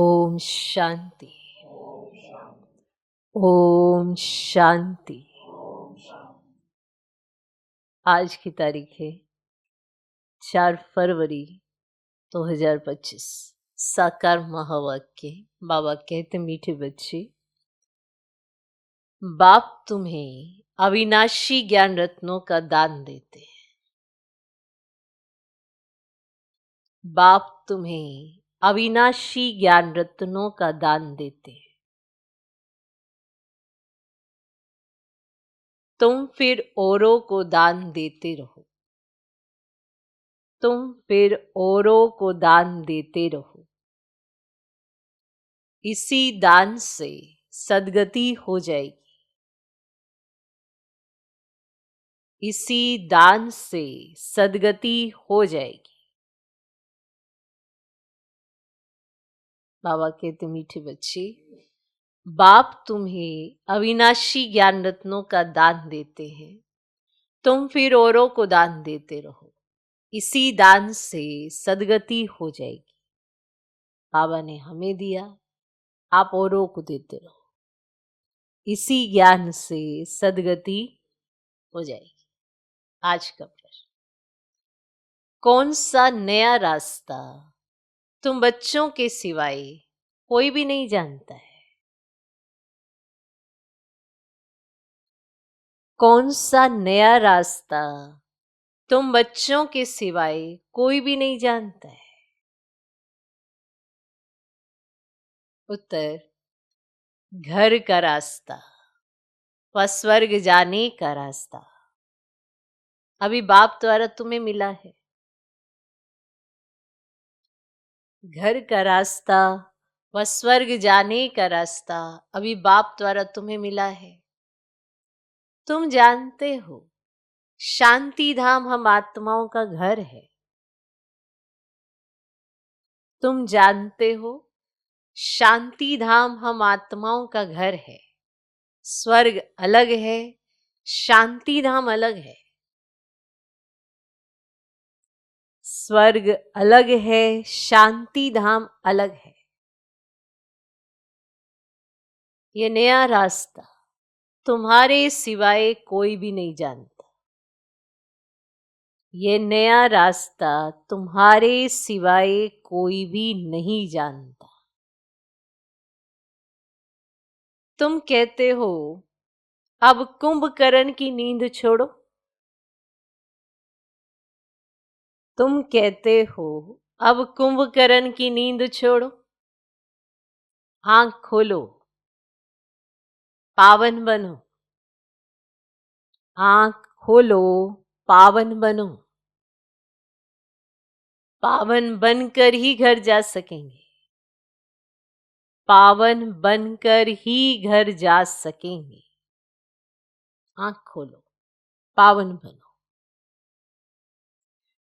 ओम शांति। ओम शांति। आज की तारीख है 4 फरवरी 2025। साकार महावाक्य। बाबा कहते, मीठे बच्चे, बाप तुम्हें अविनाशी ज्ञान रत्नों का दान देते हैं। बाप तुम्हें अविनाशी ज्ञान रत्नों का दान देते हैं। तुम फिर औरों को दान देते रहो। तुम फिर औरों को दान देते रहो। इसी दान से सद्गति हो जाएगी। इसी दान से सद्गति हो जाएगी। बाबा कहते, मीठे बच्चे, बाप तुम्हें अविनाशी ज्ञान रत्नों का दान देते हैं। तुम फिर औरों को दान देते रहो। इसी दान से सद्गति हो जाएगी। बाबा ने हमें दिया, आप औरों को देते रहो। इसी ज्ञान से सद्गति हो जाएगी। आज का प्रश्न, कौन सा नया रास्ता तुम बच्चों के सिवाय कोई भी नहीं जानता है? कौन सा नया रास्ता तुम बच्चों के सिवाय कोई भी नहीं जानता है? उत्तर, घर का रास्ता व स्वर्ग जाने का रास्ता अभी बाप द्वारा तुम्हें मिला है। घर का रास्ता व स्वर्ग जाने का रास्ता अभी बाप द्वारा तुम्हें मिला है। तुम जानते हो, शांति धाम हम आत्माओं का घर है। तुम जानते हो, शांति धाम हम आत्माओं का घर है। स्वर्ग अलग है, शांति धाम अलग है। स्वर्ग अलग है, शांति धाम अलग है। ये नया रास्ता तुम्हारे सिवाय कोई भी नहीं जानता। ये नया रास्ता तुम्हारे सिवाय कोई भी नहीं जानता। तुम कहते हो, अब कुंभकर्ण की नींद छोड़ो। तुम कहते हो, अब कुंभकर्ण की नींद छोड़ो। आंख खोलो, पावन बनो। आंख खोलो, पावन बनो। पावन बनकर ही घर जा सकेंगे। पावन बनकर ही घर जा सकेंगे। आंख खोलो, पावन बनो।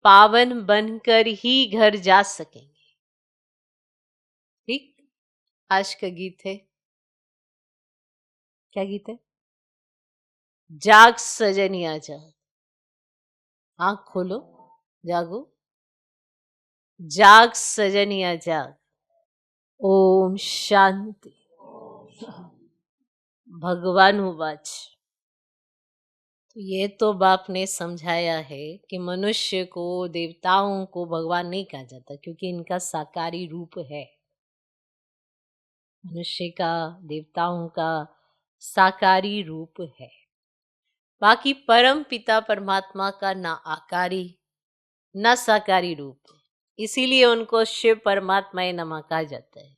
पावन बनकर ही घर जा सकेंगे। ठीक। आज का गीत है, क्या गीत है? जाग सजनिया जाग। आंख खोलो, जागो। जाग सजनिया जाग। ओम शांति। भगवान उवाच। तो ये तो बाप ने समझाया है कि मनुष्य को, देवताओं को भगवान नहीं कहा जाता, क्योंकि इनका साकारी रूप है। मनुष्य का, देवताओं का साकारी रूप है। बाकी परम पिता परमात्मा का ना आकारी ना साकारी रूप है, इसीलिए उनको शिव परमात्मा नमः कहा जाता है।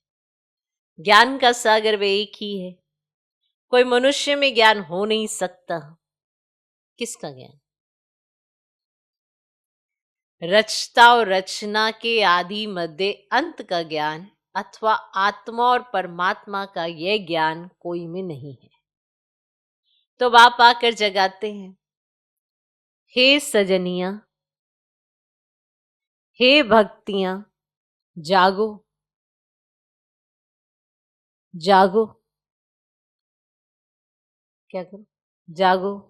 ज्ञान का सागर वे एक ही है। कोई मनुष्य में ज्ञान हो नहीं सकता। किसका ज्ञान? रचता और रचना के आदि मध्य अंत का ज्ञान अथवा आत्मा और परमात्मा का यह ज्ञान कोई में नहीं है। तो बाप आकर जगाते हैं, हे सजनिया, हे भक्तियां, जागो, जागो। क्या करो? जागो।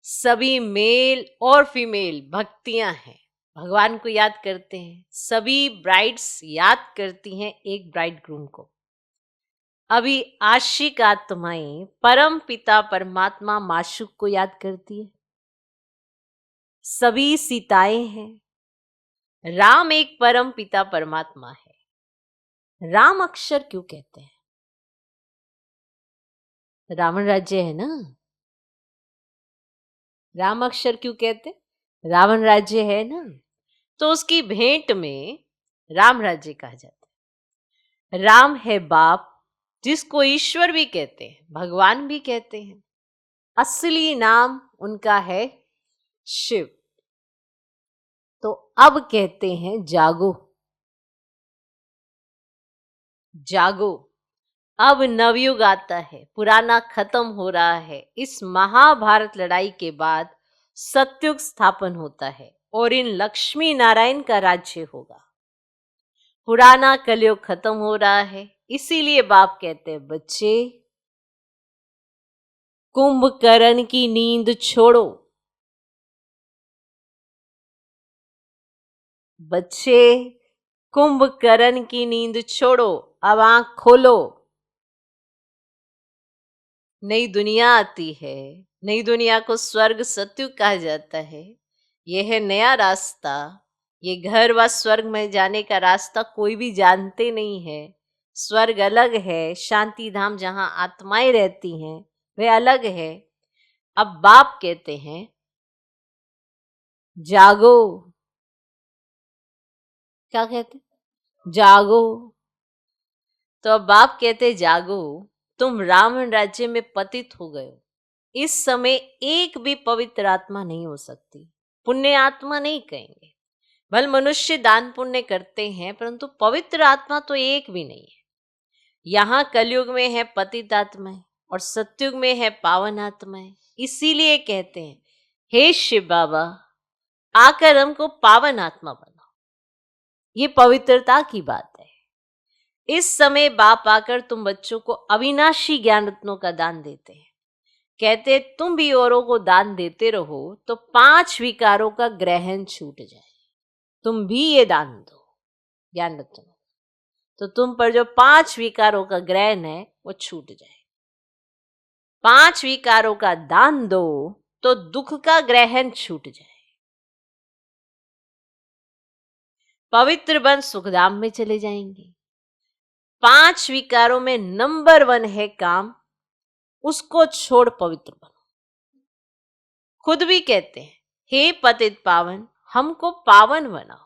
सभी मेल और फीमेल भक्तियां हैं, भगवान को याद करते हैं, सभी ब्राइड्स याद करती हैं एक ब्राइड ग्रूम को। अभी आशिक आत्माएं परम पिता परमात्मा माशूक को याद करती है। सभी सीताएं हैं। राम एक परम पिता परमात्मा है। राम अक्षर क्यों कहते हैं? रावण राज्य है ना, राम अक्षर क्यों कहते? रावण राज्य है ना, तो उसकी भेंट में राम राज्य कहा जाता है। राम है बाप, जिसको ईश्वर भी कहते हैं, भगवान भी कहते हैं। असली नाम उनका है शिव। तो अब कहते हैं जागो, जागो। अब नवयुग आता है, पुराना खत्म हो रहा है। इस महाभारत लड़ाई के बाद सतयुग स्थापन होता है और इन लक्ष्मी नारायण का राज्य होगा। पुराना कलयुग खत्म हो रहा है, इसीलिए बाप कहते हैं बच्चे कुंभकर्ण की नींद छोड़ो, बच्चे कुंभकर्ण की नींद छोड़ो, अब आंख खोलो। नई दुनिया आती है, नई दुनिया को स्वर्ग सतयुग कहा जाता है। यह है नया रास्ता। ये घर व स्वर्ग में जाने का रास्ता कोई भी जानते नहीं है। स्वर्ग अलग है, शांति धाम जहां आत्माएं रहती हैं वह अलग है। अब बाप कहते हैं जागो। क्या कहते? जागो। तो अब बाप कहते जागो, तुम रावण राज्य में पतित हो गए हो। इस समय एक भी पवित्र आत्मा नहीं हो सकती। पुण्य आत्मा नहीं कहेंगे, भले मनुष्य दान पुण्य करते हैं, परंतु पवित्र आत्मा तो एक भी नहीं है। यहाँ कलयुग में है पतित आत्माएं और सतयुग में है पावन आत्माएं। इसीलिए कहते हैं हे शिव बाबा, आकर हमको पावन आत्मा बनाओ। ये पवित्रता की बात है। इस समय बाप आकर तुम बच्चों को अविनाशी ज्ञान रत्नों का दान देते हैं। कहते तुम भी औरों को दान देते रहो तो 5 विकारों का ग्रहण छूट जाए। तुम भी ये दान दो ज्ञान रत्न, तो तुम पर जो 5 विकारों का ग्रहण है वो छूट जाए। 5 विकारों का दान दो तो दुख का ग्रहण छूट जाए। पवित्र बन सुखधाम में चले जाएंगे। 5 विकारों में नंबर 1 है काम, उसको छोड़ पवित्र बनो। खुद भी कहते हैं हे पतित पावन, हमको पावन बनाओ।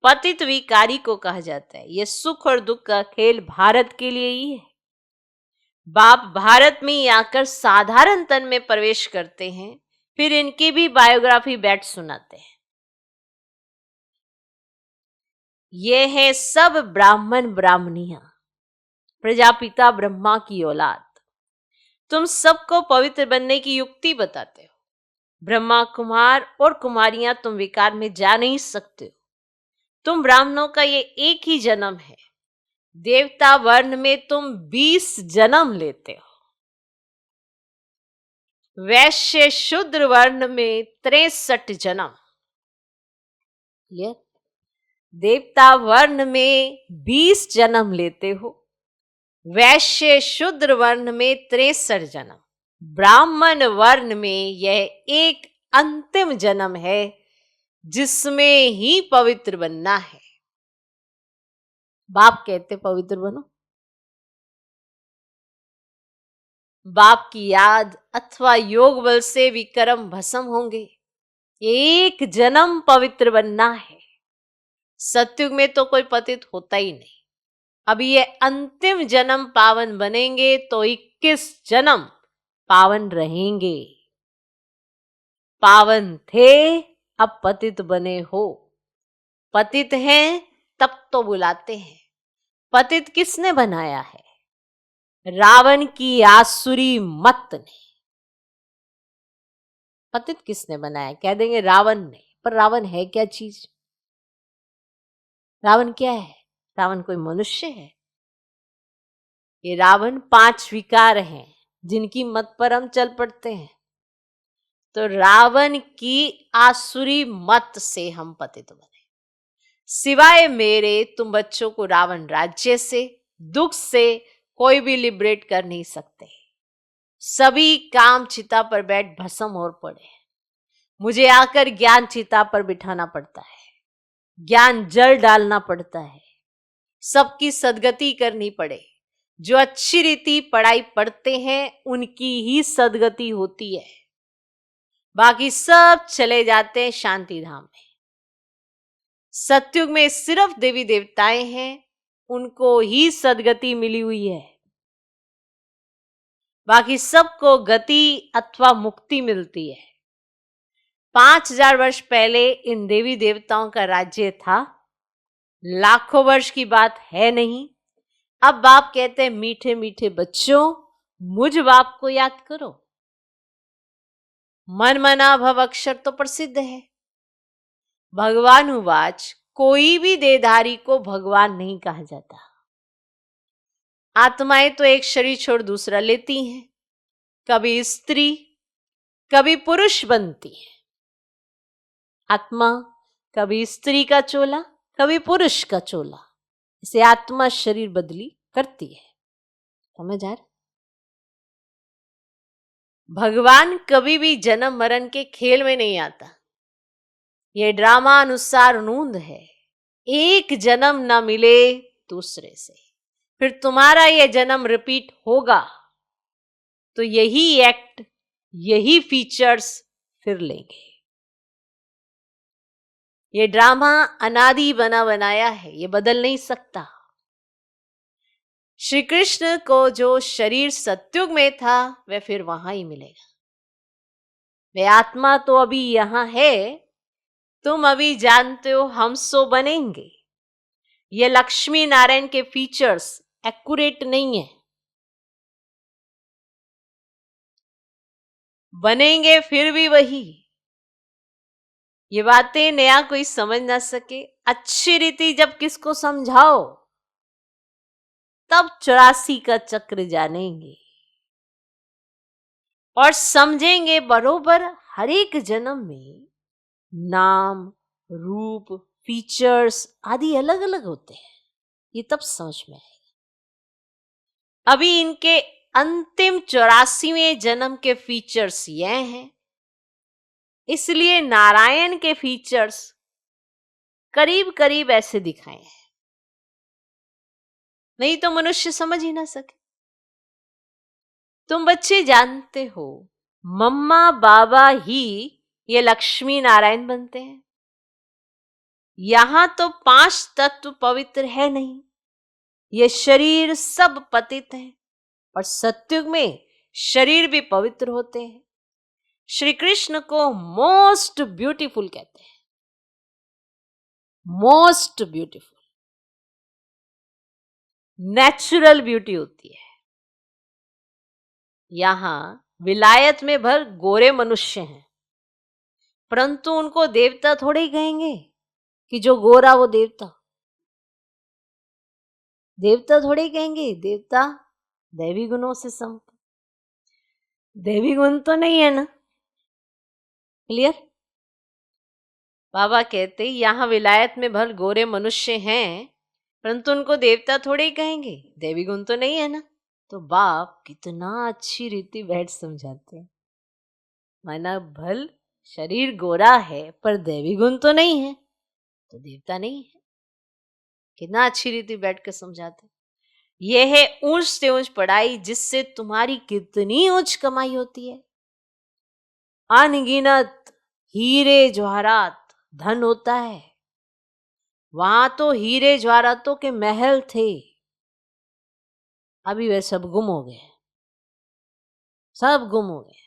पतित विकारी को कहा जाता है। यह सुख और दुख का खेल भारत के लिए ही है। बाप भारत में ही आकर साधारण तन में प्रवेश करते हैं, फिर इनकी भी बायोग्राफी बैठ सुनाते हैं। ये है सब ब्राह्मण ब्राह्मणियां, प्रजापिता ब्रह्मा की औलाद। तुम सबको पवित्र बनने की युक्ति बताते हो। ब्रह्मा कुमार और कुमारियां तुम विकार में जा नहीं सकते हो। तुम ब्राह्मणों का ये एक ही जन्म है। देवता वर्ण में तुम 20 जन्म लेते हो। वैश्य शूद्र वर्ण में 63 जन्म। क्लियर? देवता वर्ण में 20 जन्म लेते हो, वैश्य शूद्र वर्ण में 63 जन्म, ब्राह्मण वर्ण में यह एक अंतिम जन्म है जिसमें ही पवित्र बनना है। बाप कहते पवित्र बनो। बाप की याद अथवा योग बल से विक्रम भस्म होंगे। एक जन्म पवित्र बनना है। सतयुग में तो कोई पतित होता ही नहीं। अभी ये अंतिम जन्म पावन बनेंगे तो 21 जन्म पावन रहेंगे। पावन थे, अब पतित बने हो। पतित हैं तब तो बुलाते हैं। पतित किसने बनाया है? रावण की आसुरी मत ने। पतित किसने बनाया? कह देंगे रावण ने, पर रावण है क्या चीज? रावण क्या है? रावण कोई मनुष्य है? ये रावण 5 विकार हैं जिनकी मत पर हम चल पड़ते हैं। तो रावण की आसुरी मत से हम पतित बने। सिवाय मेरे तुम बच्चों को रावण राज्य से, दुख से कोई भी लिबरेट कर नहीं सकते। सभी काम चिता पर बैठ भस्म और पड़े। मुझे आकर ज्ञान चिता पर बिठाना पड़ता है, ज्ञान जल डालना पड़ता है, सबकी सदगति करनी पड़े। जो अच्छी रीति पढ़ाई पढ़ते हैं उनकी ही सदगति होती है, बाकी सब चले जाते हैं शांति धाम में। सतयुग में सिर्फ देवी देवताएं हैं, उनको ही सदगति मिली हुई है, बाकी सबको गति अथवा मुक्ति मिलती है। 5000 वर्ष पहले इन देवी देवताओं का राज्य था, लाखों वर्ष की बात है नहीं। अब बाप कहते हैं मीठे मीठे बच्चों, मुझ बाप को याद करो। मन मना भव अक्षर तो प्रसिद्ध है। भगवान उवाच, कोई भी देहधारी को भगवान नहीं कहा जाता। आत्माएं तो एक शरीर छोड़ दूसरा लेती हैं, कभी स्त्री कभी पुरुष बनती है। आत्मा कभी स्त्री का चोला कभी पुरुष का चोला, इसे आत्मा शरीर बदली करती है। समझ आ रहा? भगवान कभी भी जन्म मरण के खेल में नहीं आता। यह ड्रामा अनुसार नूंद है। एक जन्म ना मिले दूसरे से, फिर तुम्हारा यह जन्म रिपीट होगा तो यही एक्ट, यही फीचर्स फिर लेंगे। ये ड्रामा अनादि बना बनाया है, ये बदल नहीं सकता। श्री कृष्ण को जो शरीर सतयुग में था वह फिर वहां ही मिलेगा। वे आत्मा तो अभी यहां है, तुम अभी जानते हो हम सो बनेंगे। ये लक्ष्मी नारायण के फीचर्स एक्यूरेट नहीं है, बनेंगे फिर भी वही। ये बातें नया कोई समझ ना सके। अच्छी रीति जब किसको समझाओ तब 84 का चक्र जानेंगे और समझेंगे बरोबर। हर एक जन्म में नाम, रूप, फीचर्स आदि अलग अलग होते हैं, ये तब समझ में आएगा। अभी इनके अंतिम 84वें जन्म के फीचर्स ये हैं, इसलिए नारायण के फीचर्स करीब करीब ऐसे दिखाए हैं, नहीं तो मनुष्य समझ ही ना सके। तुम बच्चे जानते हो मम्मा बाबा ही ये लक्ष्मी नारायण बनते हैं। यहां तो 5 तत्व पवित्र है नहीं, ये शरीर सब पतित है। और सतयुग में शरीर भी पवित्र होते हैं। श्री कृष्ण को मोस्ट ब्यूटीफुल कहते हैं, मोस्ट ब्यूटीफुल, नेचुरल ब्यूटी होती है। यहां विलायत में भर गोरे मनुष्य हैं, परंतु उनको देवता थोड़े ही कहेंगे कि जो गोरा वो देवता। देवता थोड़े ही कहेंगे, देवता दैवी गुणों से संपन्न। दैवी गुण तो नहीं है ना, क्लियर? बाबा कहते यहां विलायत में भर गोरे मनुष्य हैं, परंतु उनको देवता थोड़े ही कहेंगे, दैवी गुण तो नहीं है ना। तो बाप कितना अच्छी रीति बैठ समझाते हैं। माना भल शरीर गोरा है पर दैवी गुण तो नहीं है, तो देवता नहीं है। कितना अच्छी रीति बैठ कर समझाते। यह है ऊंच से ऊंच पढ़ाई, जिससे तुम्हारी कितनी ऊंच कमाई होती है। अनगिनत हीरे जवाहरात धन होता है। वहां तो हीरे जवाहरातों के महल थे, अभी वे सब गुम हो गए, सब गुम हो गए।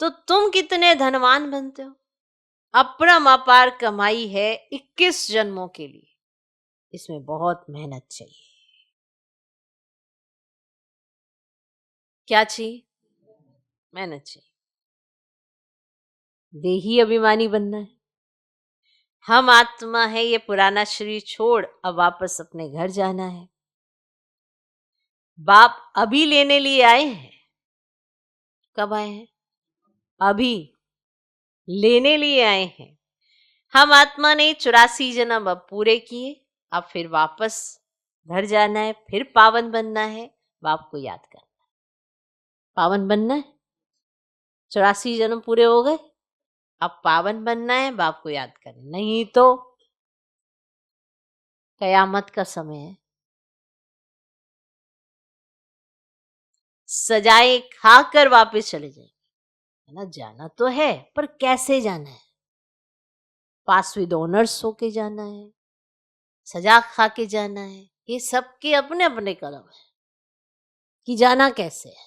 तो तुम कितने धनवान बनते हो? अपरम अपार कमाई है 21 जन्मों के लिए। इसमें बहुत मेहनत चाहिए। क्या चाहिए? मेहनत चाहिए। देही अभिमानी बनना है। हम आत्मा है, ये पुराना शरीर छोड़ अब वापस अपने घर जाना है। बाप अभी लेने लिए आए हैं। कब आए हैं? अभी लेने लिए आए हैं। हम आत्मा ने 84 जन्म अब पूरे किए, अब फिर वापस घर जाना है, फिर पावन बनना है, बाप को याद करना है। पावन बनना है, 84 जन्म पूरे हो गए, अब पावन बनना है, बाप को याद करना, नहीं तो कयामत का समय है। सजाए खाकर वापस चले जाएंगे, है ना। जाना तो है, पर कैसे जाना है? पास विद ऑनर्स होके जाना है, सजा खा के जाना है, ये सबके अपने अपने कर्म है कि जाना कैसे है।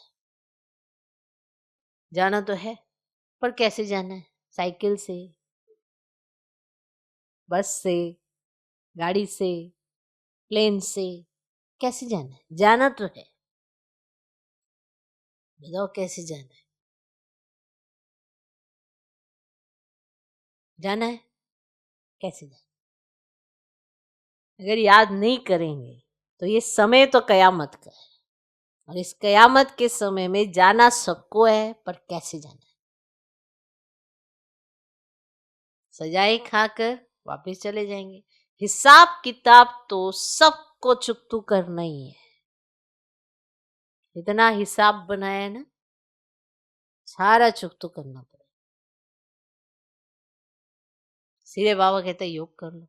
जाना तो है, पर कैसे जाना है? साइकिल से, बस से, गाड़ी से, प्लेन से, कैसे जाना है? जाना तो है, बताओ कैसे जाना है? जाना है, कैसे जाना? अगर याद नहीं करेंगे तो ये समय तो कयामत का है, और इस कयामत के समय में जाना सबको है, पर कैसे जाना है? सजाए खाकर वापस चले जाएंगे। हिसाब किताब तो सबको चुकतू करना ही है। इतना हिसाब बनाया है ना, सारा चुकतू करना पड़ेगा। सीधे बाबा कहते योग कर लो,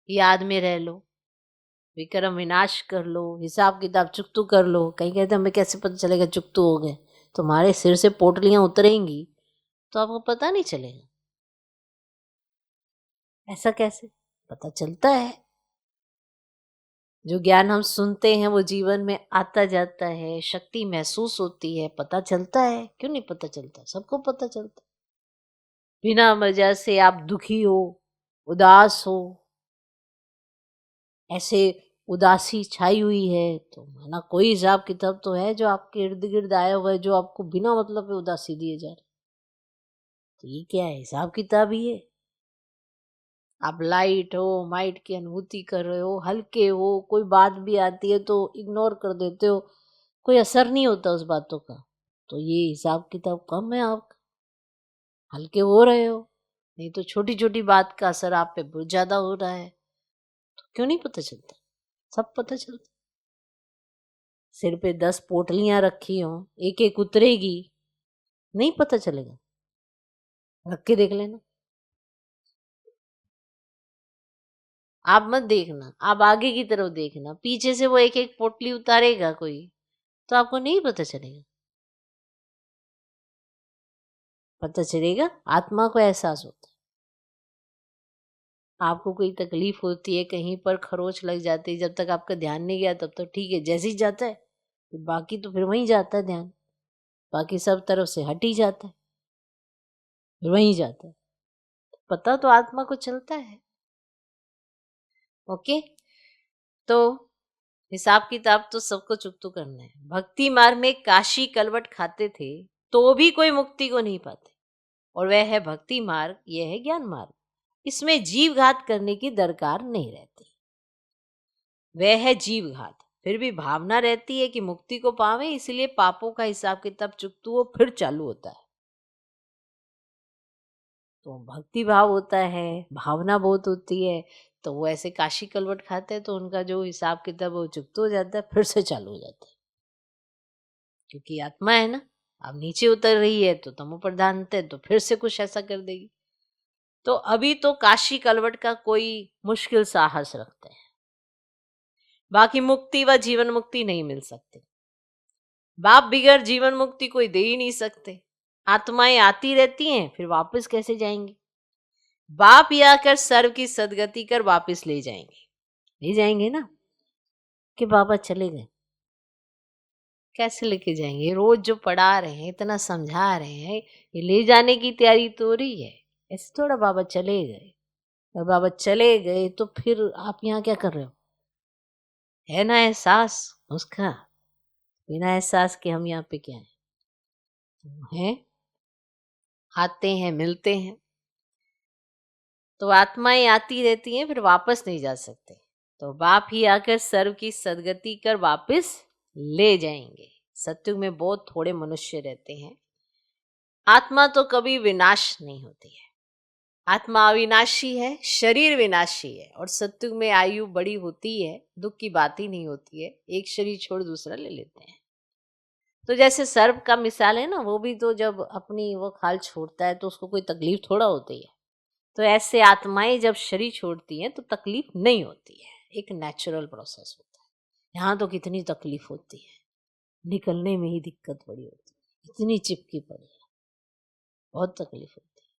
याद में रह लो, विक्रम विनाश कर लो, हिसाब किताब चुकतू कर लो। कहीं कहते हमें कैसे पता चलेगा चुकतू हो गए? तुम्हारे सिर से पोटलियां उतरेंगी तो आपको पता नहीं चलेगा। ऐसा कैसे पता चलता है? जो ज्ञान हम सुनते हैं वो जीवन में आता जाता है, शक्ति महसूस होती है, पता चलता है। क्यों नहीं पता चलता? सबको पता चलता है। बिना वजह से आप दुखी हो, उदास हो, ऐसे उदासी छाई हुई है, तो माना कोई हिसाब किताब तो है जो आपके इर्द गिर्द आया हुआ है, जो आपको बिना मतलब के उदासी दिए जा रहे। तो ये क्या है? हिसाब किताब ही है। आप लाइट हो, माइट की अनुभूति कर रहे हो, हल्के हो, कोई बात भी आती है तो इग्नोर कर देते हो, कोई असर नहीं होता उस बातों का, तो ये हिसाब किताब कम है आपका, हल्के हो रहे हो। नहीं तो छोटी छोटी बात का असर आप पे बहुत ज्यादा हो रहा है। तो क्यों नहीं पता चलता? सब पता चलता। सिर पे 10 पोटलियां रखी हो, एक एक उतरेगी, नहीं पता चलेगा? रख के देख लेना। आप मत देखना, आप आगे की तरफ देखना, पीछे से वो एक एक पोटली उतारेगा कोई, तो आपको नहीं पता चलेगा। पता चलेगा, आत्मा को एहसास होता है। आपको कोई तकलीफ होती है, कहीं पर खरोच लग जाती है, जब तक आपका ध्यान नहीं गया तब तो ठीक है, जैसे ही जाता है फिर बाकी तो फिर वहीं जाता है ध्यान, बाकी सब तरफ से हट ही जाता है, फिर वहीं जाता है। पता तो आत्मा को चलता है। ओके, तो हिसाब किताब तो सबको चुकतू करना है। भक्ति मार्ग में काशी कलवट खाते थे तो भी कोई मुक्ति को नहीं पाते, और वह है भक्ति मार्ग, यह है ज्ञान मार्ग। इसमें जीव घात करने की दरकार नहीं रहती। वह है जीव घात, फिर भी भावना रहती है कि मुक्ति को पावे, इसलिए पापों का हिसाब किताब चुकतू वो फिर चालू होता है। तो भक्ति भाव होता है, भावना बहुत होती है, तो वो ऐसे काशी कलवट खाते हैं तो उनका जो हिसाब किताब वो चुकतू हो जाता है, फिर से चालू हो जाता है। क्योंकि आत्मा है ना, अब नीचे उतर रही है तो तमो प्रधानता है, तो फिर से कुछ ऐसा कर देगी। तो अभी तो काशी कलवट का कोई मुश्किल साहस रखते हैं, बाकी मुक्ति व जीवन मुक्ति नहीं मिल सकती। बाप बिगैर जीवन मुक्ति कोई दे ही नहीं सकते। आत्माएं आती रहती हैं, फिर वापस कैसे जाएंगी? बाप ही आकर सर्व की सदगति कर वापस ले जाएंगे। ले जाएंगे ना, कि बाबा चले गए, कैसे लेके जाएंगे? रोज जो पढ़ा रहे हैं, इतना समझा रहे हैं, ये ले जाने की तैयारी तो हो रही है। ऐसे थोड़ा बाबा चले गए। और बाबा चले गए तो फिर आप यहाँ क्या कर रहे हो? है ना एहसास उसका? बिना एहसास के हम यहाँ पे क्या है? हैं, आते हैं, मिलते हैं, तो आत्माएं आती रहती हैं, फिर वापस नहीं जा सकते। तो बाप ही आकर सर्व की सदगति कर वापस ले जाएंगे। सत्युग में बहुत थोड़े मनुष्य रहते हैं, आत्मा तो कभी विनाश नहीं होती है। आत्मा अविनाशी है, शरीर विनाशी है, और सत्युग में आयु बड़ी होती है, दुख की बात ही नहीं होती है, एक शरीर छोड़ दूसरा ले लेते हैं। तो जैसे सर्प का मिसाल है ना, वो भी तो जब अपनी वो खाल छोड़ता है तो उसको कोई तकलीफ थोड़ा होती है। तो ऐसे आत्माएं जब शरीर छोड़ती हैं तो तकलीफ नहीं होती है, एक नेचुरल प्रोसेस होता है। यहाँ तो कितनी तकलीफ होती है, निकलने में ही दिक्कत बड़ी होती है, इतनी चिपकी पड़ी है, बहुत तकलीफ होती है।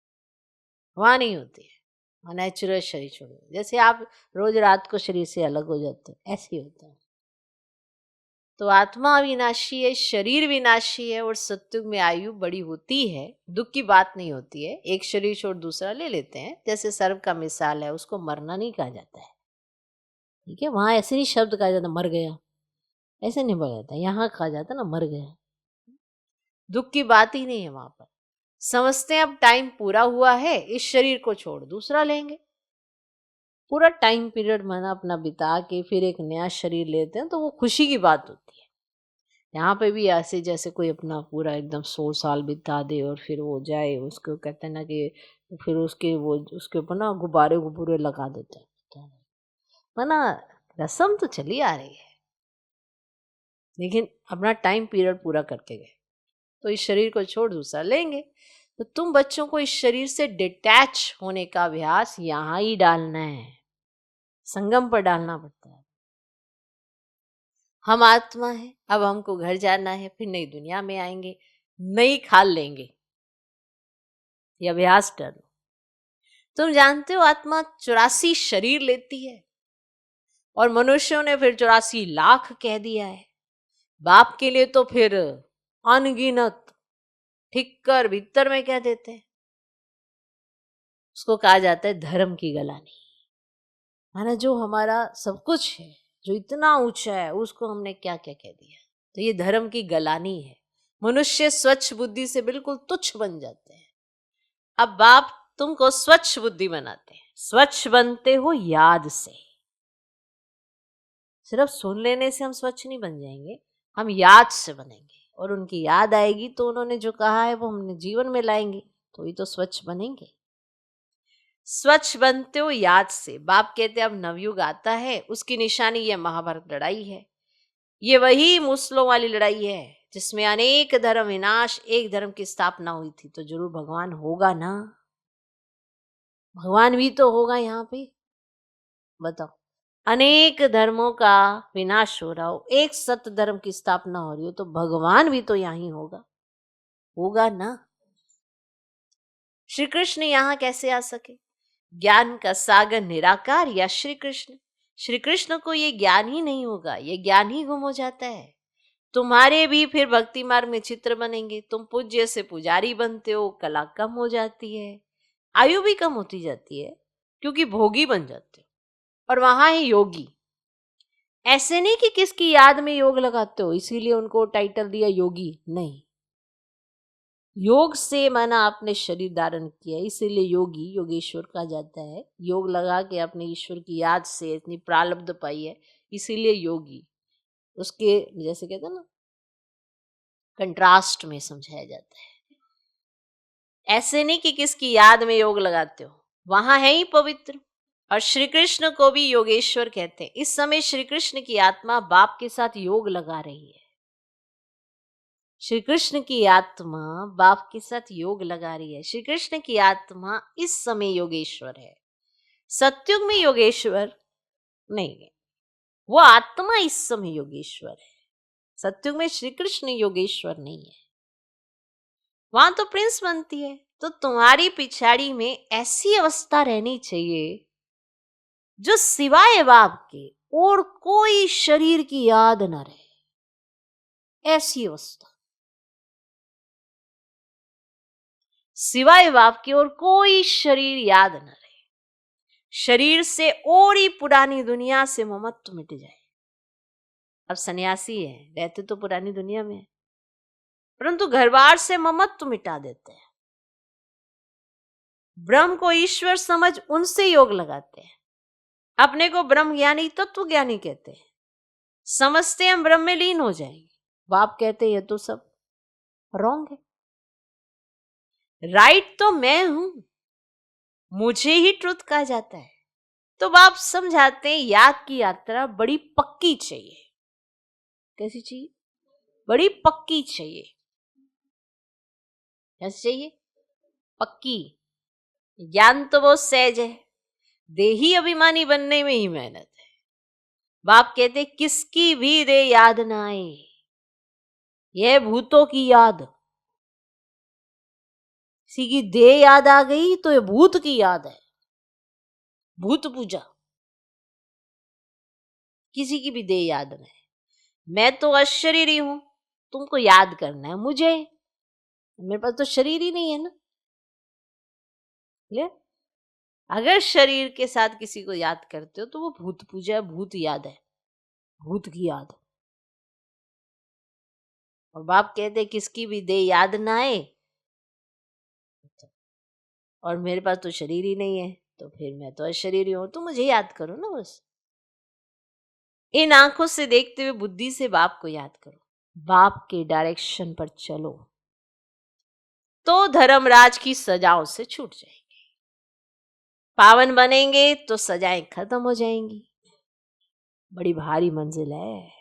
वहाँ नहीं होती है, वहाँ नेचुरल शरीर छोड़ दो। जैसे आप रोज रात को शरीर से अलग हो जाते हो, ऐसे ही होता है। तो आत्मा अविनाशी है, शरीर विनाशी है, और सत्युग में आयु बड़ी होती है, दुख की बात नहीं होती है, एक शरीर छोड़ दूसरा ले लेते हैं। जैसे सर्प का मिसाल है, उसको मरना नहीं कहा जाता है, ठीक है। वहां ऐसे नहीं शब्द कहा जाता मर गया, ऐसे नहीं बोला जाता, यहाँ कहा जाता ना मर गया, दुख की बात ही नहीं है वहां पर। समझते हैं अब टाइम पूरा हुआ है, इस शरीर को छोड़ दूसरा लेंगे। पूरा टाइम पीरियड माना अपना बिता के फिर एक नया शरीर लेते हैं तो वो खुशी की बात होती है। यहाँ पे भी ऐसे जैसे कोई अपना पूरा एकदम 100 साल बिता दे और फिर वो जाए, उसको कहते हैं ना कि फिर उसके ऊपर ना गुब्बारे गुब्बारे लगा देते हैं, माना रस्म तो चली आ रही है, लेकिन अपना टाइम पीरियड पूरा करके गए तो इस शरीर को छोड़ दूसरा लेंगे। तो तुम बच्चों को इस शरीर से डिटैच होने का अभ्यास यहाँ ही डालना है, संगम पर डालना पड़ता है। हम आत्मा है, अब हमको घर जाना है, फिर नई दुनिया में आएंगे, नई खाल लेंगे, ये अभ्यास करो। तुम जानते हो आत्मा 84 शरीर लेती है, और मनुष्यों ने फिर 84 लाख कह दिया है। बाप के लिए तो फिर अनगिनत ठिक्कर भीतर में कह देते हैं। उसको कहा जाता है धर्म की गलानी। माना जो हमारा सब कुछ है, जो इतना ऊंचा है, उसको हमने क्या क्या कह दिया। तो ये धर्म की गलानी है। मनुष्य स्वच्छ बुद्धि से बिल्कुल तुच्छ बन जाते हैं। अब बाप तुमको स्वच्छ बुद्धि बनाते हैं। स्वच्छ बनते हो याद से, सिर्फ सुन लेने से हम स्वच्छ नहीं बन जाएंगे, हम याद से बनेंगे, और उनकी याद आएगी तो उन्होंने जो कहा है वो हमने जीवन में लाएंगे, तो ये तो स्वच्छ बनेंगे। स्वच्छ बनते हो याद से। बाप कहते अब नवयुग आता है, उसकी निशानी ये महाभारत लड़ाई है। ये वही मुसलों वाली लड़ाई है जिसमें अनेक धर्म विनाश, एक धर्म की स्थापना हुई थी। तो जरूर भगवान होगा ना, भगवान भी तो होगा यहाँ पे। बताओ, अनेक धर्मों का विनाश हो रहा हो, एक सत्य धर्म की स्थापना हो रही हो, तो भगवान भी तो यहाँ ही होगा, होगा ना। श्री कृष्ण यहाँ कैसे आ सके? ज्ञान का सागर निराकार या श्री कृष्ण? श्री कृष्ण को ये ज्ञान ही नहीं होगा, ये ज्ञान ही गुम हो जाता है। तुम्हारे भी फिर भक्ति मार्ग में चित्र बनेंगे, तुम पूज्य से पुजारी बनते हो, कला कम हो जाती है, आयु भी कम होती जाती है, क्योंकि भोगी बन जाते हो। और वहां है योगी। ऐसे नहीं कि किसकी याद में योग लगाते हो इसीलिए उनको टाइटल दिया योगी, नहीं। योग से माना आपने शरीर धारण किया, इसीलिए योगी योगेश्वर कहा जाता है। योग लगा के अपने ईश्वर की याद से इतनी प्रारब्ध पाई है, इसीलिए योगी। उसके जैसे कहते हैं ना, कंट्रास्ट में समझाया जाता है। ऐसे नहीं कि किसकी याद में योग लगाते हो, वहां है ही पवित्र। और श्री कृष्ण को भी योगेश्वर कहते हैं। इस समय श्री कृष्ण की आत्मा बाप के साथ योग लगा रही है। श्री कृष्ण की आत्मा बाप के साथ योग लगा रही है। श्री कृष्ण की आत्मा इस समय योगेश्वर है। सत्युग में योगेश्वर नहीं है, वो आत्मा इस समय योगेश्वर है। सत्युग में श्री कृष्ण योगेश्वर नहीं है, वहां तो प्रिंस बनती है। तो तुम्हारी पिछाड़ी में ऐसी अवस्था रहनी चाहिए जो सिवाय बाप के और कोई शरीर की याद न रहे, ऐसी अवस्था। सिवाय बाप के और कोई शरीर याद न रहे, शरीर से और ही पुरानी दुनिया से ममत्व मिट जाए। अब सन्यासी है, रहते तो पुरानी दुनिया में, परंतु घर बार से ममत्व मिटा देते हैं। ब्रह्म को ईश्वर समझ उनसे योग लगाते हैं। अपने को ब्रह्म ज्ञानी तत्व ज्ञानी कहते हैं, समझते हम ब्रह्म में लीन हो जाएंगे। बाप कहते ये तो सब रॉन्ग है। राइट तो मैं हूं, मुझे ही ट्रुथ कहा जाता है। तो बाप समझाते हैं याद की यात्रा बड़ी पक्की चाहिए। कैसी चाहिए? बड़ी पक्की चाहिए। कैसी चाहिए? पक्की। ज्ञान तो बहुत सहज है, देही अभिमानी बनने में ही मेहनत है। बाप कहते किसकी भी दे याद ना आए, यह भूतों की याद। किसी की देह याद आ गई तो ये भूत की याद है, भूत पूजा। किसी की भी देह याद ना है, मैं तो अशरीरी हूं, तुमको याद करना है मुझे, मेरे पास तो शरीर ही नहीं है ना। ले? अगर शरीर के साथ किसी को याद करते हो तो वो भूत पूजा है, भूत याद है, भूत की याद। और बाप कहते किसकी भी देह याद ना आए, और मेरे पास तो शरीर ही नहीं है, तो फिर मैं तो अशरीरी हूं, तो मुझे याद करो ना बस। इन आंखों से देखते हुए बुद्धि से बाप को याद करो, बाप के डायरेक्शन पर चलो, तो धर्मराज की सजाओं से छूट जाएंगे। पावन बनेंगे तो सजाएं खत्म हो जाएंगी। बड़ी भारी मंजिल है,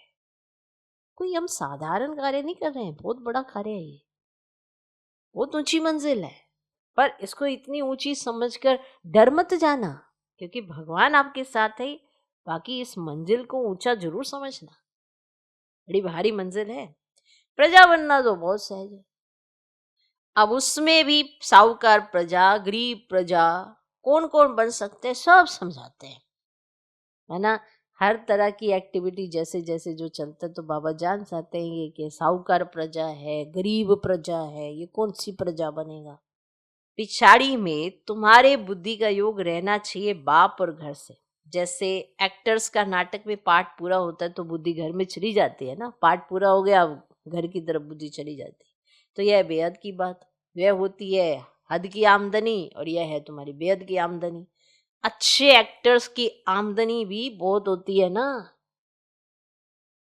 कोई हम साधारण कार्य नहीं कर रहे हैं, बहुत बड़ा कार्य है ये, बहुत ऊंची मंजिल है। पर इसको इतनी ऊंची समझकर डर मत जाना, क्योंकि भगवान आपके साथ है। बाकी इस मंजिल को ऊंचा जरूर समझना, बड़ी भारी मंजिल है। प्रजा बनना तो बहुत सहज है। अब उसमें भी साहूकार प्रजा, गरीब प्रजा, कौन कौन बन सकते हैं सब समझाते हैं, है ना। हर तरह की एक्टिविटी जैसे जैसे जो चलता है, तो बाबा जान चाहते हैं ये कि साहूकार प्रजा है, गरीब प्रजा है, ये कौन सी प्रजा बनेगा। पिछाड़ी में तुम्हारे बुद्धि का योग रहना चाहिए बाप और घर से। जैसे एक्टर्स का नाटक में पार्ट पूरा होता है तो बुद्धि घर में चली जाती है ना, पार्ट पूरा हो गया, घर की तरफ बुद्धि चली जाती है। तो यह बेहद की बात, वह होती है हद की आमदनी, और यह है तुम्हारी बेहद की आमदनी। अच्छे एक्टर्स की आमदनी भी बहुत होती है ना।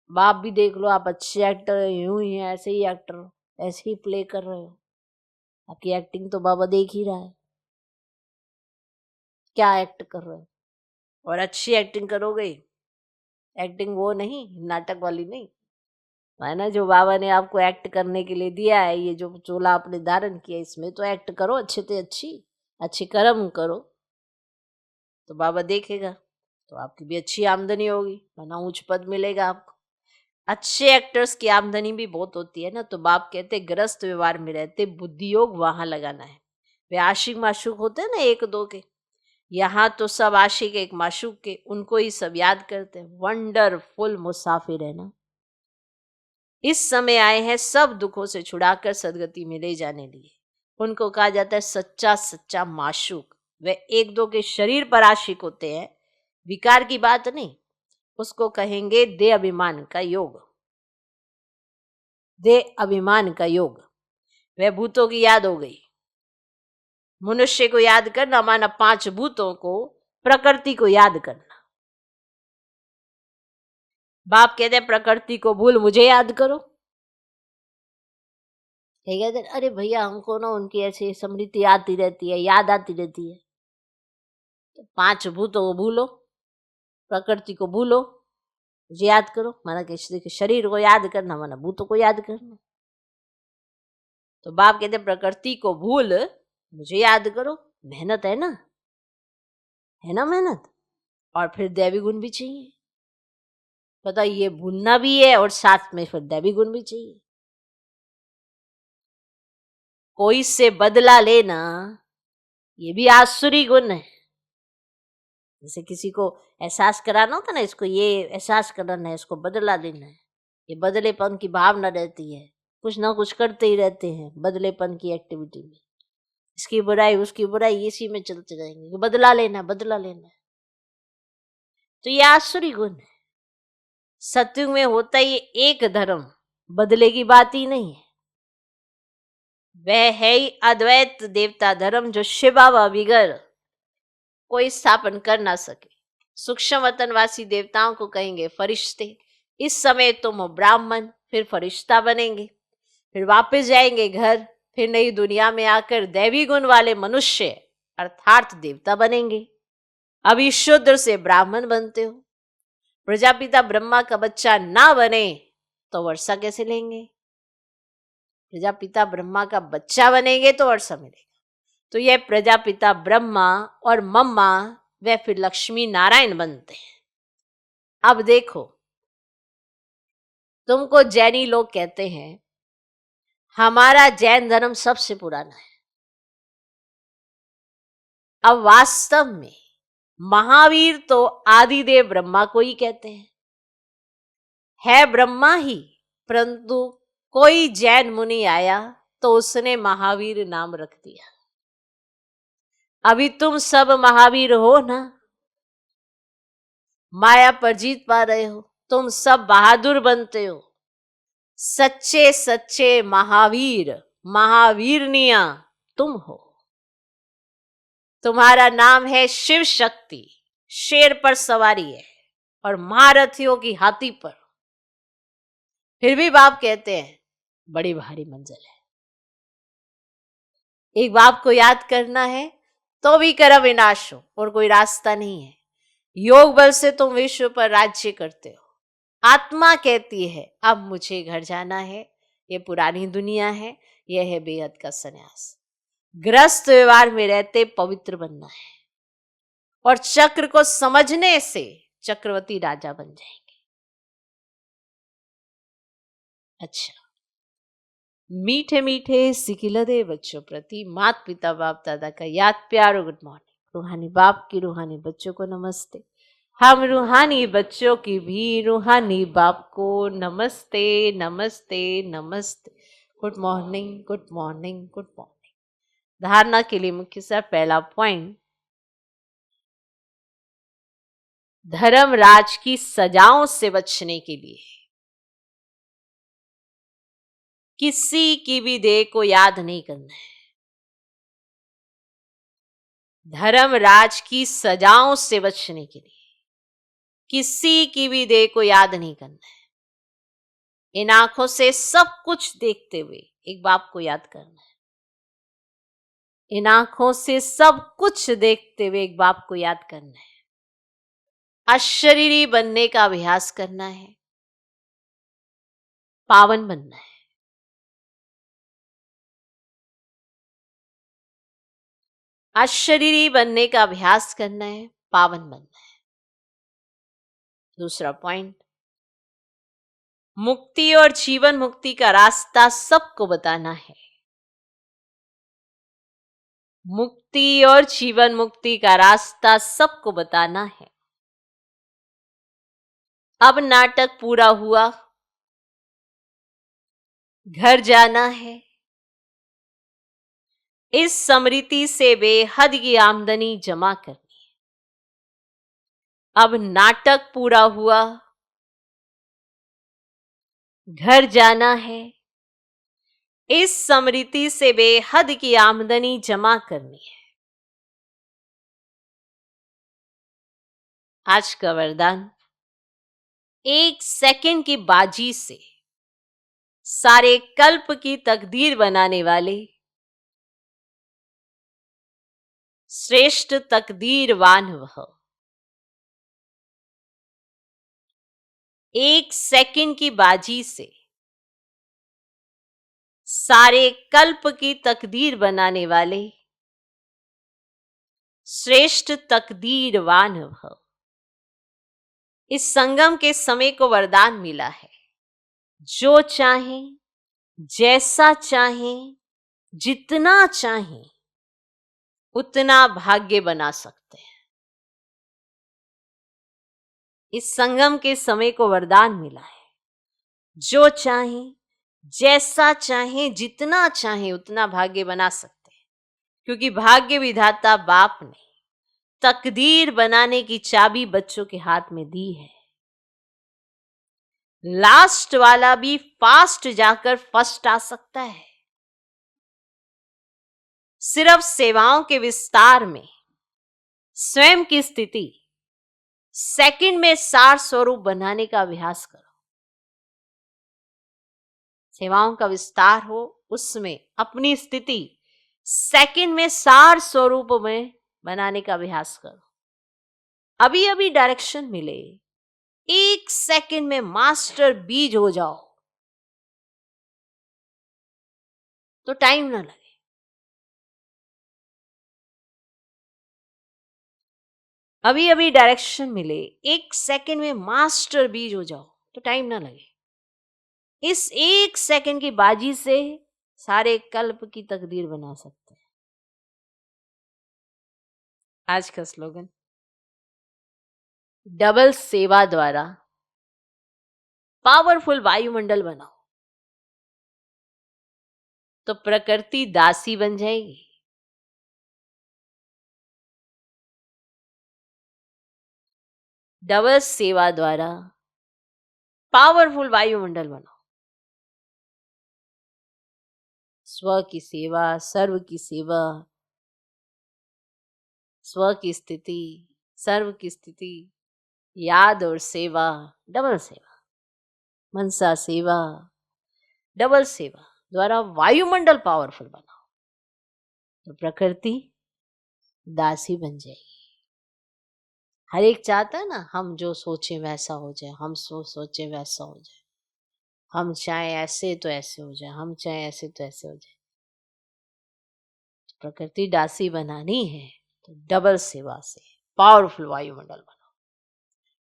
बाप भी देख लो, आप अच्छे एक्टर यूं ही हैं, ऐसे ही एक्टर हो, ऐसे ही प्ले कर रहे हो, आपकी एक्टिंग तो बाबा देख ही रहा है, क्या एक्ट कर रहे हो। और अच्छी एक्टिंग करोगे, एक्टिंग वो नहीं नाटक वाली नहीं, है ना, जो बाबा ने आपको एक्ट करने के लिए दिया है, ये जो चोला आपने धारण किया, इसमें तो एक्ट करो अच्छे से अच्छी, अच्छे कर्म करो, तो बाबा देखेगा, तो आपकी भी अच्छी आमदनी होगी, वरना उच्च पद मिलेगा आपको। अच्छे एक्टर्स की आमदनी भी बहुत होती है ना। तो बाप कहते ग्रस्त व्यवहार में रहते बुद्धि योग वहां लगाना है। वे आशिक माशूक होते हैं ना एक दो के, यहाँ तो सब आशिक एक माशूक के, उनको ही सब याद करते हैं। वंडरफुल मुसाफिर है ना, इस समय आए हैं सब दुखों से छुड़ाकर सदगति में ले जाने लिए। उनको कहा जाता है सच्चा सच्चा माशूक। वे एक दो के शरीर पर आशिक होते हैं, विकार की बात नहीं, उसको कहेंगे दे अभिमान का योग, दे अभिमान का योग। वह भूतों की याद हो गई। मनुष्य को याद करना माना पांच भूतों को, प्रकृति को याद करना। बाप कहते हैं प्रकृति को भूल मुझे याद करो। कहते अरे भैया हमको ना उनकी ऐसी स्मृति आती रहती है, याद आती रहती है। तो पांच भूतों को भूलो, प्रकृति को भूलो, मुझे याद करो। माना कि शरीर को याद करना माना भूतों को याद करना। तो बाप कहते प्रकृति को भूल मुझे याद करो। मेहनत है ना, है ना मेहनत। और फिर दैवी गुण भी चाहिए, पता ये भूलना भी है और साथ में फिर दैवी गुण भी चाहिए। कोई से बदला लेना ये भी आसुरी गुण है। जैसे किसी को एहसास कराना होता ना, इसको ये एहसास कराना है, इसको बदला लेना है, ये बदलेपन की भावना रहती है, कुछ ना कुछ करते ही रहते हैं बदलेपन की एक्टिविटी में, इसकी बुराई उसकी बुराई इसी में चलते रहेंगे, बदला लेना बदला लेना। तो ये आसुरी गुण है। सत्युग में होता ही एक धर्म, बदले की बात ही नहीं है। वह है ही अद्वैत देवता धर्म, जो शिवा व बिगर कोई स्थापन कर ना सके। सूक्ष्म वतनवासी देवताओं को कहेंगे फरिश्ते। इस समय तुम ब्राह्मण, फिर फरिश्ता बनेंगे, फिर वापस जाएंगे घर, फिर नई दुनिया में आकर दैवी गुण वाले मनुष्य अर्थात देवता बनेंगे। अभी शूद्र से ब्राह्मण बनते हो। प्रजापिता ब्रह्मा का बच्चा ना बने तो वर्षा कैसे लेंगे? प्रजापिता ब्रह्मा का बच्चा बनेंगे तो वर्षा मिलेगा। तो यह प्रजापिता ब्रह्मा और मम्मा वे फिर लक्ष्मी नारायण बनते हैं। अब देखो, तुमको जैनी लोग कहते हैं हमारा जैन धर्म सबसे पुराना है। अब वास्तव में महावीर तो आदिदेव ब्रह्मा को ही कहते हैं, है ब्रह्मा ही, परंतु कोई जैन मुनि आया तो उसने महावीर नाम रख दिया। अभी तुम सब महावीर हो ना, माया पर जीत पा रहे हो, तुम सब बहादुर बनते हो, सच्चे सच्चे महावीर महावीरनिया तुम हो। तुम्हारा नाम है शिव शक्ति, शेर पर सवारी है और महारथियों की हाथी पर। फिर भी बाप कहते हैं बड़ी भारी मंजिल है। एक बाप को याद करना है तो भी कर्म विनाश हो और कोई रास्ता नहीं है। योग बल से तुम विश्व पर राज्य करते हो। आत्मा कहती है अब मुझे घर जाना है, ये पुरानी दुनिया है, यह है बेहद का संन्यास। ग्रस्त व्यवहार में रहते पवित्र बनना है और चक्र को समझने से चक्रवर्ती राजा बन जाएंगे। अच्छा, मीठे मीठे सिकिलदे बच्चों प्रति माता पिता बाप दादा का याद प्यार और गुड मॉर्निंग। रूहानी बाप की रूहानी बच्चों को नमस्ते। हम रूहानी बच्चों की भी रूहानी बाप को नमस्ते नमस्ते नमस्ते। Good morning good morning good morning. धारणा के लिए मुख्य सा पहला पॉइंट, धर्मराज की सजाओं से बचने के लिए किसी की भी देह को याद नहीं करना है। धर्मराज की सजाओं से बचने के लिए किसी की भी देह को याद नहीं करना है। इन आंखों से सब कुछ देखते हुए एक बाप को याद करना है। इन आंखों से सब कुछ देखते हुए एक बाप को याद करना है। अशरीरी बनने का अभ्यास करना है, पावन बनना है। अशरीरी बनने का अभ्यास करना है, पावन बनना है। दूसरा पॉइंट, मुक्ति और जीवन मुक्ति का रास्ता सबको बताना है। मुक्ति और जीवन मुक्ति का रास्ता सबको बताना है। अब नाटक पूरा हुआ, घर जाना है। इस समृद्धि से बेहद की आमदनी जमा करनी है। अब नाटक पूरा हुआ, घर जाना है। इस समृद्धि से बेहद की आमदनी जमा करनी है। आज का वरदान, 1 सेकंड की बाजी से सारे कल्प की तकदीर बनाने वाले श्रेष्ठ तकदीरवान वह। 1 सेकंड की बाजी से सारे कल्प की तकदीर बनाने वाले श्रेष्ठ तकदीरवान वह। इस संगम के समय को वरदान मिला है, जो चाहे, जैसा चाहे, जितना चाहे उतना भाग्य बना सकते हैं। इस संगम के समय को वरदान मिला है, जो चाहे, जैसा चाहे, जितना चाहे उतना भाग्य बना सकते हैं। क्योंकि भाग्य विधाता बाप ने तकदीर बनाने की चाबी बच्चों के हाथ में दी है। लास्ट वाला भी फास्ट जाकर फर्स्ट आ सकता है। सिर्फ सेवाओं के विस्तार में स्वयं की स्थिति सेकंड में सार स्वरूप बनाने का अभ्यास करो। सेवाओं का विस्तार हो, उसमें अपनी स्थिति सेकंड में सार स्वरूप में बनाने का अभ्यास करो। अभी अभी डायरेक्शन मिले, 1 सेकंड में मास्टर बीज हो जाओ, तो टाइम ना लगे। अभी अभी डायरेक्शन मिले, 1 सेकंड में मास्टर बीज हो जाओ, तो टाइम ना लगे। इस 1 सेकंड की बाजी से सारे कल्प की तकदीर बना सकते हैं। आज का स्लोगन, डबल सेवा द्वारा पावरफुल वायुमंडल बनाओ, तो प्रकृति दासी बन जाएगी। डबल सेवा द्वारा पावरफुल वायुमंडल बनाओ। स्व की सेवा, सर्व की सेवा, स्व की स्थिति, सर्व की स्थिति, याद और सेवा, डबल सेवा, मनसा सेवा, डबल सेवा द्वारा वायुमंडल पावरफुल बनाओ, तो प्रकृति दासी बन जाएगी। हर एक चाहता है ना, हम जो सोचे वैसा हो जाए, हम सोचे वैसा हो जाए, हम चाहे ऐसे तो ऐसे हो जाए, हम चाहे ऐसे तो ऐसे हो जाए। प्रकृति दासी बनानी है तो डबल सेवा से पावरफुल वायुमंडल बनाओ।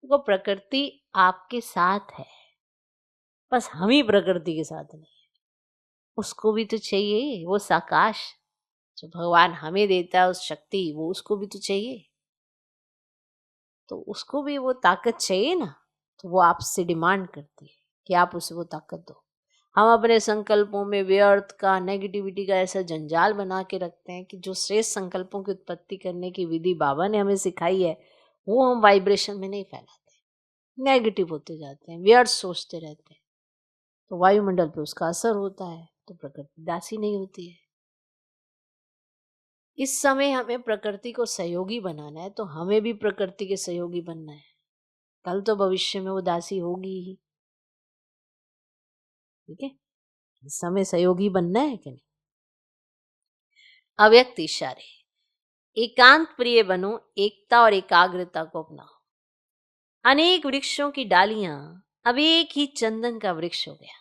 देखो, प्रकृति आपके साथ है, बस हम ही प्रकृति के साथ नहीं है। उसको भी तो चाहिए, वो साकाश जो भगवान हमें देता है उस शक्ति, वो उसको भी तो चाहिए, तो उसको भी वो ताकत चाहिए ना, तो वो आपसे डिमांड करती है कि आप उसे वो ताकत दो। हम अपने संकल्पों में व्यर्थ का, नेगेटिविटी का ऐसा जंजाल बना के रखते हैं कि जो श्रेष्ठ संकल्पों की उत्पत्ति करने की विधि बाबा ने हमें सिखाई है, वो हम वाइब्रेशन में नहीं फैलाते, नेगेटिव होते जाते हैं, व्यर्थ सोचते रहते हैं, तो वायुमंडल पे उसका असर होता है, तो प्रकृति दासी नहीं होती है। इस समय हमें प्रकृति को सहयोगी बनाना है, तो हमें भी प्रकृति के सहयोगी बनना है। कल तो भविष्य में वो दासी होगी ही, ठीक है? इस समय सहयोगी बनना है कि नहीं? अव्यक्त इशारे, एकांत प्रिय बनो, एकता और एकाग्रता को अपनाओ। अनेक वृक्षों की डालियां अब एक ही चंदन का वृक्ष हो गया।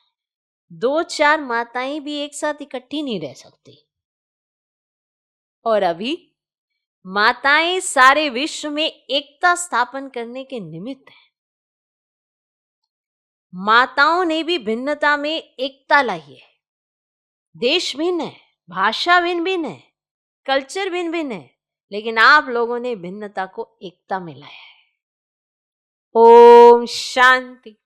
2-4 माताएं भी एक साथ इकट्ठी नहीं रह सकती, और अभी माताएं सारे विश्व में एकता स्थापन करने के निमित्त हैं। माताओं ने भी भिन्नता में एकता लाई है। देश भिन्न है, भाषा भिन्न भिन्न है, कल्चर भिन्न भिन्न है, लेकिन आप लोगों ने भिन्नता को एकता में लाया है। ओम शांति।